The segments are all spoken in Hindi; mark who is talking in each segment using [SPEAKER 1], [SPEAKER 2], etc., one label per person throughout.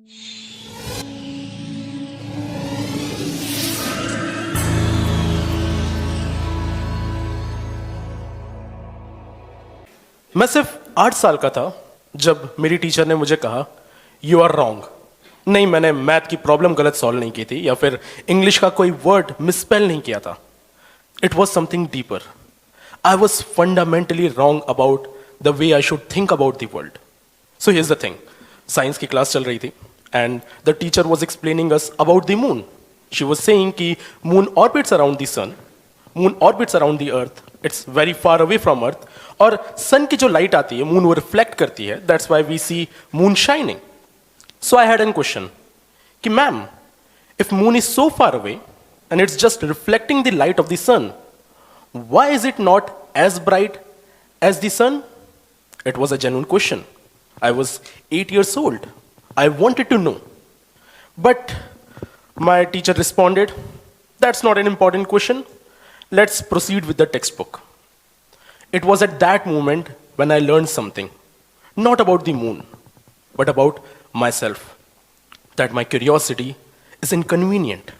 [SPEAKER 1] मैं सिर्फ 8 साल का था जब मेरी टीचर ने मुझे कहा यू आर रॉन्ग। नहीं, मैंने मैथ की प्रॉब्लम गलत सॉल्व नहीं की थी या फिर इंग्लिश का कोई वर्ड मिसस्पेल नहीं किया था। It was something deeper. I was fundamentally wrong about the way I should think about the world. So here's the thing, science की क्लास चल रही थी and the teacher was explaining us about the moon. She was saying कि moon orbits around the sun, moon orbits around the earth, it's very far away from earth, और सन की जो लाइट आती है मून वो रिफ्लेक्ट करती है, that's why we see moon shining. So I had an question कि ma'am, if moon is so far away and it's just reflecting the light of the sun, why is it not as bright as the sun? It was a genuine question. I was 8 years old. I wanted to know. But my teacher responded, that's not an important question. Let's proceed with the textbook. It was at that moment when I learned something, not about the moon, but about myself. That my curiosity is inconvenient.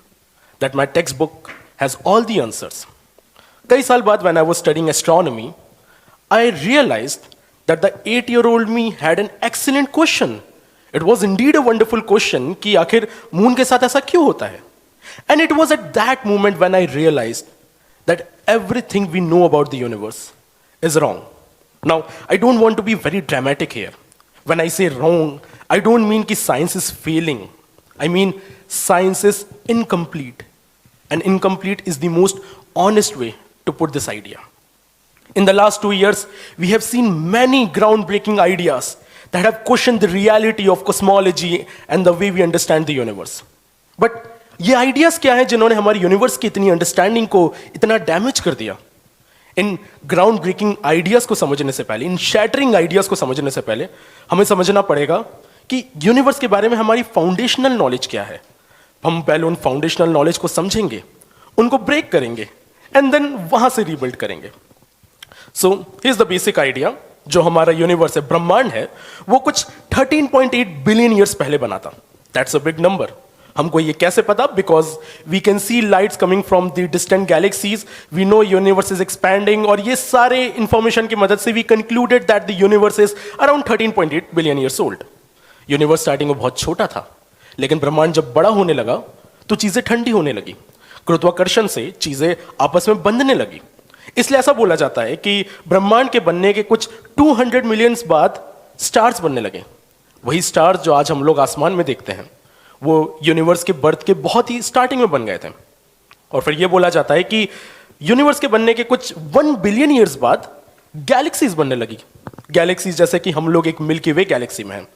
[SPEAKER 1] That my textbook has all the answers. कई साल बाद when I was studying astronomy, I realized that the 8-year-old me had an excellent question. It was indeed a wonderful question कि आखिर मून के साथ ऐसा क्यों होता है? And it was at that moment when I realized that everything we know about the universe is wrong. Now, I don't want to be very dramatic here. When I say wrong, I don't mean कि science is failing. I mean science is incomplete. And incomplete is the most honest way to put this idea. In the last 2 years, we have seen many groundbreaking ideas that have questioned the reality of cosmology and the way we understand the universe. But ये ideas क्या हैं जिन्होंने हमारी यूनिवर्स की इतनी अंडरस्टैंडिंग को इतना डैमेज कर दिया? इन ग्राउंड ब्रेकिंग आइडियाज को समझने से पहले, इन शैटरिंग आइडियाज को समझने से पहले हमें समझना पड़ेगा कि यूनिवर्स के बारे में हमारी फाउंडेशनल नॉलेज क्या है. हम पहले उन फाउंडेशनल नॉलेज को समझेंगे, उनको ब्रेक करेंगे एंड देन वहां से रीबिल्ड करेंगे. So here's the basic idea. जो हमारा यूनिवर्स है, ब्रह्मांड है, वो कुछ 13.8 बिलियन ईयर्स पहले बना था. That's a big number. हमको ये कैसे पता? Because we can see lights coming from the distant galaxies, we know universe is expanding, और ये सारे इंफॉर्मेशन की मदद से we concluded that the universe is around 13.8 billion years old. Universe starting में बहुत छोटा था, लेकिन ब्रह्मांड जब बड़ा होने लगा तो चीजें ठंडी होने लगी. गुरुत्वाकर्षण से चीजें आपस में बंधने लगी. इसलिए ऐसा बोला जाता है कि ब्रह्मांड के बनने के कुछ 200 मिलियन बाद स्टार्स बनने लगे. वही स्टार्स जो आज हम लोग आसमान में देखते हैं, वो यूनिवर्स के बर्थ के बहुत ही स्टार्टिंग में बन गए थे. और फिर यह बोला जाता है कि यूनिवर्स के बनने के कुछ 1 बिलियन ईयर्स बाद गैलेक्सीज बनने लगी. गैलेक्सीज जैसे कि हम लोग एक मिल्की वे गैलेक्सी में हैं.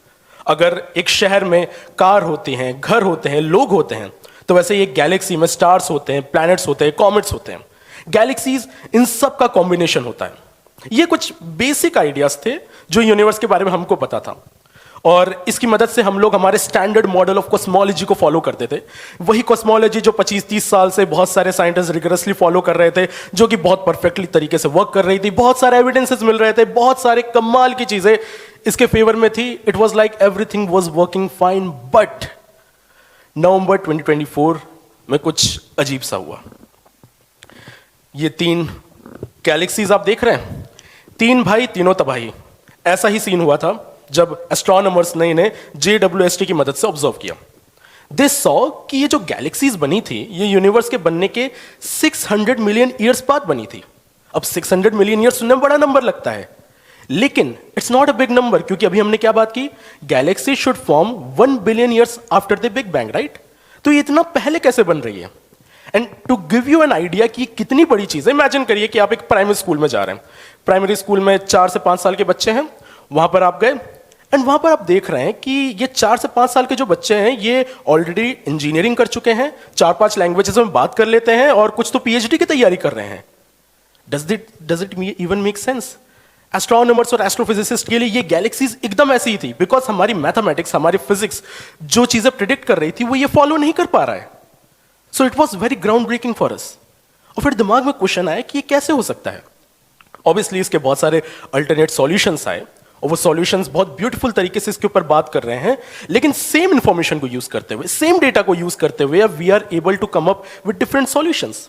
[SPEAKER 1] अगर एक शहर में कार होती हैं, घर होते हैं, लोग होते हैं, तो वैसे ही एक गैलेक्सी में स्टार्स होते हैं, प्लैनेट्स होते हैं, कॉमेट्स होते हैं. गैलेक्सीज इन सब का कॉम्बिनेशन होता है. ये कुछ बेसिक आइडियाज थे जो यूनिवर्स के बारे में हमको पता था, और इसकी मदद से हम लोग हमारे स्टैंडर्ड मॉडल ऑफ कॉस्मोलॉजी को फॉलो करते थे. वही कॉस्मोलॉजी जो 25-30 साल से बहुत सारे साइंटिस्ट रिगरसली फॉलो कर रहे थे, जो कि बहुत परफेक्टली तरीके से वर्क कर रही थी. बहुत सारे एविडेंसेस मिल रहे थे, बहुत सारे कमाल की चीजें इसके फेवर में थी. It was like everything was working fine. But November 2024 में कुछ अजीब सा हुआ. ये 3 गैलेक्सीज आप देख रहे हैं, 3 भाई तीनों तबाही. ऐसा ही सीन हुआ था जब एस्ट्रोनॉमर्स ने JWST की मदद से ऑब्जर्व किया. दे सॉ कि ये जो गैलेक्सीज बनी थी, ये यूनिवर्स के बनने के 600 मिलियन ईयर्स बाद बनी थी. अब 600 मिलियन ईयर्स सुनने में बड़ा नंबर लगता है, लेकिन it's not a big number, क्योंकि अभी हमने क्या बात की? Galaxy should form 1 billion years after the big bang, right? तो ये इतना पहले कैसे बन रही है? And to give you an idea कि कितनी बड़ी चीज है, इमेजिन करिए कि आप एक प्राइमरी स्कूल में जा रहे हैं. प्राइमरी स्कूल में 4 से 5 साल के बच्चे हैं. वहां पर आप गए एंड वहां पर आप देख रहे हैं कि ये 4 से 5 साल के जो बच्चे हैं, ये ऑलरेडी इंजीनियरिंग कर चुके हैं, 4-5 लैंग्वेजेस में बात कर लेते हैं, और कुछ तो PhD की तैयारी कर रहे हैं. Does it even make sense? Astronomers और एस्ट्रोफिजिसिस्ट के लिए ये गैलेक्सीज एकदम ऐसी ही थी, बिकॉज हमारी मैथमेटिक्स, हमारी फिजिक्स जो चीजें प्रिडिक्ट कर रही थी, वो ये फॉलो नहीं कर पा रहा है. So it was very ground breaking for us. और फिर दिमाग में क्वेश्चन आया कि ये कैसे हो सकता है. ऑब्वियसली इसके बहुत सारे अल्टरनेट सॉल्यूशंस आए, और वो सॉल्यूशंस बहुत ब्यूटीफुल तरीके से इसके ऊपर बात कर रहे हैं, लेकिन सेम इंफॉर्मेशन को यूज करते हुए, सेम डेटा को यूज करते हुए we are able to come up with different solutions.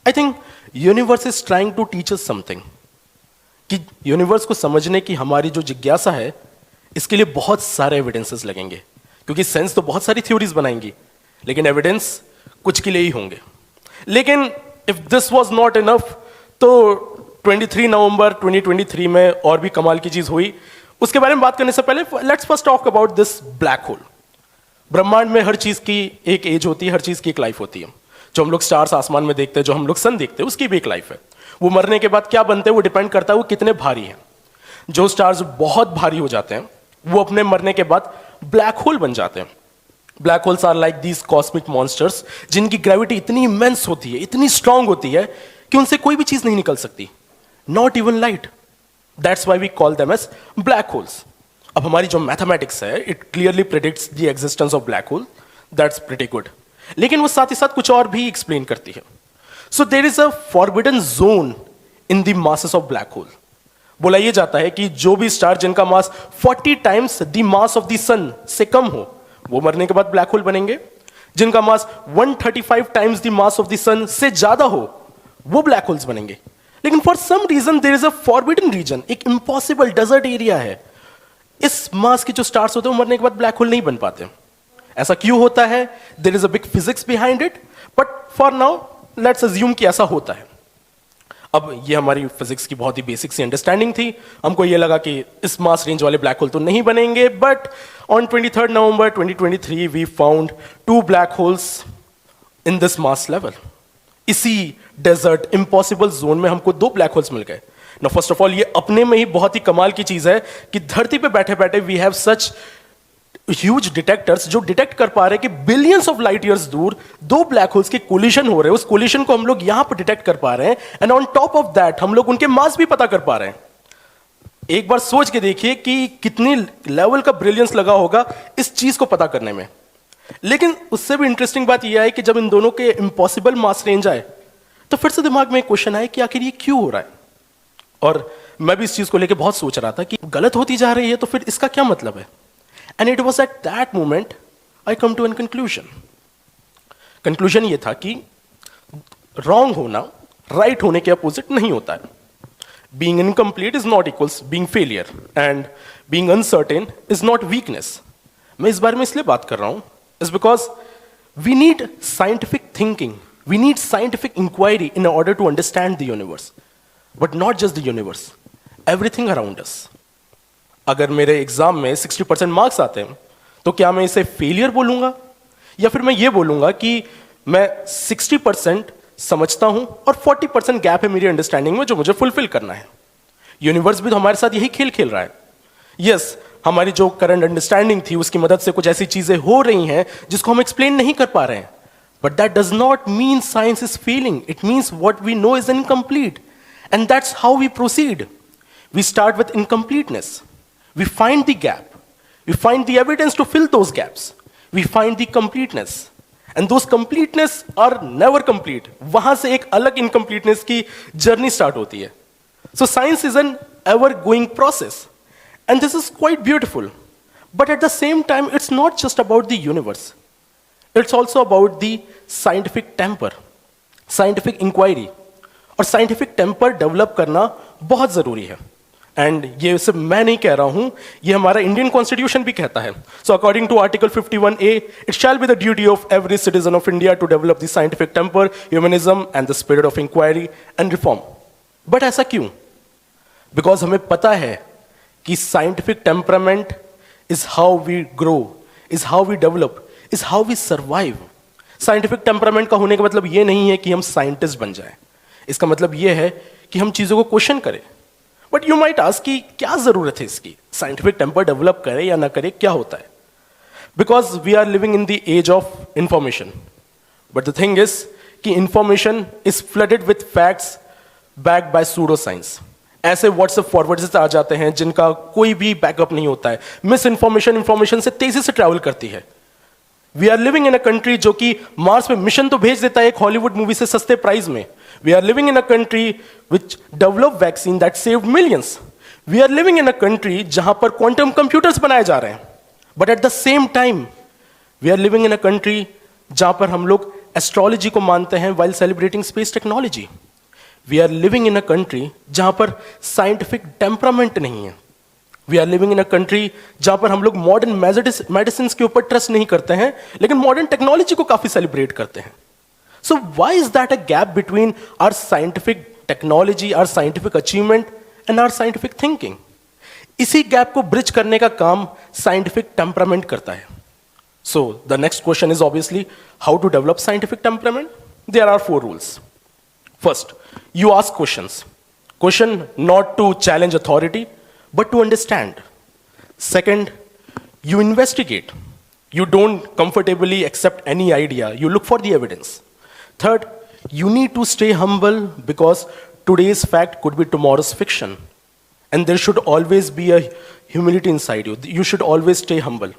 [SPEAKER 1] I think universe is trying to teach us something, कि यूनिवर्स को समझने की हमारी जो जिज्ञासा है, इसके लिए बहुत सारे एविडेंसेस लगेंगे, क्योंकि साइंस तो बहुत सारी थ्योरीज बनाएंगी, लेकिन एविडेंस कुछ के लिए ही होंगे। लेकिन if this was not enough, तो 23 नवंबर 2023 में और भी कमाल की चीज हुई। उसके बारे में बात करने से पहले let's first talk about this black hole. ब्रह्मांड में हर चीज की एक एज होती है, हर चीज की एक लाइफ होती है। जो हम लोग स्टार्स आसमान में देखते हैं, जो हम लोग सन देखते हैं, उसकी भी एक लाइफ है। वो मरने के बाद क्या बनते हैं वो डिपेंड करता है वो कितने भारी हैं। जो स्टार्स बहुत भारी हो जाते हैं वो अपने मरने के बाद ब्लैक होल बन जाते हैं। Black holes are like these cosmic monsters, जिनकी ग्रेविटी इतनी इमेंस होती है, इतनी स्ट्रांग होती है कि उनसे कोई भी चीज नहीं निकल सकती, not even light. That's why we call them as black holes. अब हमारी जो मैथमेटिक्स है, it clearly predicts the existence of black hole, that's pretty good. लेकिन वो साथ ही साथ कुछ और भी एक्सप्लेन करती है। So there is a forbidden zone in the masses of black hole. बोला यह जाता है कि जो भी स्टार जिनका mass 40 times the mass of the sun से कम हो, वो मरने के बाद ब्लैक होल बनेंगे। जिनका mass 135 times the mass of the sun से ज्यादा हो, वो ब्लैक होल्स बनेंगे। लेकिन for some reason there is a forbidden region, एक इम्पॉसिबल डेजर्ट एरिया है। इस मास के जो स्टार्स होते हैं वो मरने के बाद ब्लैक होल नहीं बन पाते। ऐसा क्यों होता है? There is a big physics behind it, but for now let's assume कि ऐसा होता है। अब ये हमारी फिजिक्स की बहुत ही बेसिक सी अंडरस्टैंडिंग थी। हमको ये लगा कि इस मास रेंज वाले ब्लैक होल तो नहीं बनेंगे, but on 23 November 2023 we found 2 black holes in this mass level. इसी डेजर्ट इम्पॉसिबल जोन में हमको 2 ब्लैक होल्स मिल गए। ना फर्स्ट ऑफ ऑल ये अपने में ही बहुत ही कमाल की चीज है कि धरती पे बैठे बैठे we have such huge detectors जो डिटेक्ट कर पा रहे हैं कि बिलियंस ऑफ लाइट ईयर्स दूर 2 ब्लैक होल्स के कोलिशन हो रहे हैं। उस कोलिशन को हम लोग यहां पर डिटेक्ट कर पा रहे हैं, and on top of that हम लोग उनके मास भी पता कर पा रहे हैं। एक बार सोच के देखिए कि कितनी लेवल का ब्रिलियंस लगा होगा इस चीज को पता करने में। लेकिन उससे भी इंटरेस्टिंग बात यह है कि जब इन दोनों के इम्पॉसिबल मास रेंज आए, तो फिर से दिमाग में एक क्वेश्चन आया कि आखिर ये क्यों हो रहा है। और मैं भी इस चीज को लेकर बहुत सोच रहा था कि गलत होती जा रही है, तो फिर इसका क्या मतलब है। And it was at that moment I come to an conclusion. Conclusion ये था कि रॉन्ग होना राइट होने के अपोजिट नहीं होता है। Being incomplete is not equals being failure, and being uncertain is not weakness. मैं इस बारे में इसलिए बात कर रहा हूं is because we need scientific thinking, we need scientific inquiry in order to understand the universe, but not just the universe, everything around us. अगर मेरे एग्जाम में 60% मार्क्स आते हैं, तो क्या मैं इसे फेलियर बोलूंगा, या फिर मैं ये बोलूंगा कि मैं 60% समझता हूं और 40% गैप है मेरी अंडरस्टैंडिंग में जो मुझे फुलफिल करना है। यूनिवर्स भी तो हमारे साथ यही खेल खेल रहा है। यस, हमारी जो करंट अंडरस्टैंडिंग थी उसकी मदद से कुछ ऐसी चीजें हो रही हैं जिसको हम एक्सप्लेन नहीं कर पा रहे हैं। But that does not mean science is failing. It means what we know is incomplete. And that's how we proceed. We start with incompleteness. We find the gap. We find the evidence to fill those gaps. We find the completeness. And those completeness are never complete. वहां से एक अलग incompleteness की journey start होती है. So science is an ever-going process. And this is quite beautiful. But at the same time, it's not just about the universe. It's also about the scientific temper, scientific inquiry. और scientific temper develop करना बहुत जरूरी है। एंड ये सिर्फ मैं नहीं कह रहा हूं, ये हमारा इंडियन कॉन्स्टिट्यूशन भी कहता है। So according to article 51A, it shall be the duty of every citizen of India to develop the scientific temper, humanism and the spirit of inquiry and reform. But ऐसा क्यों? बिकॉज हमें पता है कि scientific temperament is how we grow, is how we develop, is how we survive. Scientific temperament का होने का मतलब ये नहीं है कि हम साइंटिस्ट बन जाएं। इसका मतलब ये है कि हम चीजों को क्वेश्चन करें। बट यू माइट आस्क कि क्या जरूरत है इसकी, साइंटिफिक टेम्पर डेवलप करे या ना करे, क्या होता है? Because we are living in the age of information. But the thing is कि information is flooded with facts backed by pseudo science. ऐसे व्हाट्सएप फॉरवर्ड्स आ जाते हैं जिनका कोई भी बैकअप नहीं होता है। मिस इंफॉर्मेशन से तेजी से ट्रैवल करती है। We are living in a country जो कि मार्स में मिशन तो भेज देता है एक हॉलीवुड मूवी से सस्ते प्राइस में। We are living in a country which develop vaccine that saved millions. We are living in a country जहां पर क्वांटम कंप्यूटर्स बनाए जा रहे हैं, but at the same time we are living in a country जहां पर हम लोग एस्ट्रोलॉजी को मानते हैं while celebrating space technology. We are living in a country जहां पर साइंटिफिक टेम्परामेंट नहीं है। We are living in a country जहां पर हम लोग मॉडर्न मेडिसिन के ऊपर ट्रस्ट नहीं करते हैं, लेकिन मॉडर्न टेक्नोलॉजी को काफी सेलिब्रेट करते हैं। So why is that a gap between our scientific technology, our scientific achievement and our scientific thinking? इसी गैप को ब्रिज करने का काम साइंटिफिक टेम्परामेंट करता है। So the next question is obviously how to develop scientific temperament. There are 4 rules. First, you ask questions. Question not to challenge authority, but to understand. Second, you investigate. You don't comfortably accept any idea. You look for the evidence. Third, you need to stay humble because today's fact could be tomorrow's fiction. And there should always be a humility inside you. You should always stay humble.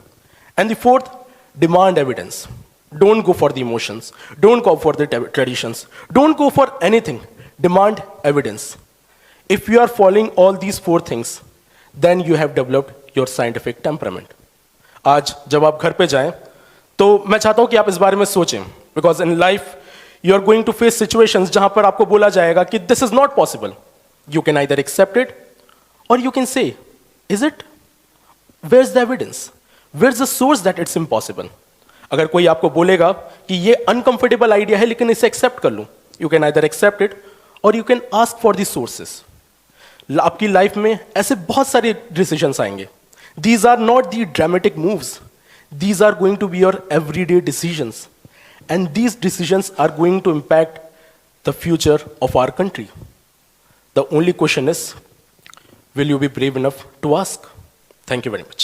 [SPEAKER 1] And the fourth, demand evidence. Don't go for the emotions. Don't go for the traditions. Don't go for anything. Demand evidence. If you are following all these 4 things, then you have developed your scientific temperament. आज जब आप घर पे जाएं, तो मैं चाहता हूं कि आप इस बारे में सोचें, because in life you are going to face situations जहां पर आपको बोला जाएगा कि this is not possible. You can either accept it or you can say, is it? Where's the evidence? Where's the source that it's impossible? अगर कोई आपको बोलेगा कि ये अनकंफर्टेबल आइडिया है लेकिन इसे एक्सेप्ट कर लूं, you can either accept it or you can ask for the sources. आपकी लाइफ में ऐसे बहुत सारे डिसीजंस आएंगे। These are not the dramatic moves, these are going to be your everyday decisions, and these decisions are going to impact the future of our country. The only question is, will you be brave enough to ask? Thank you very much.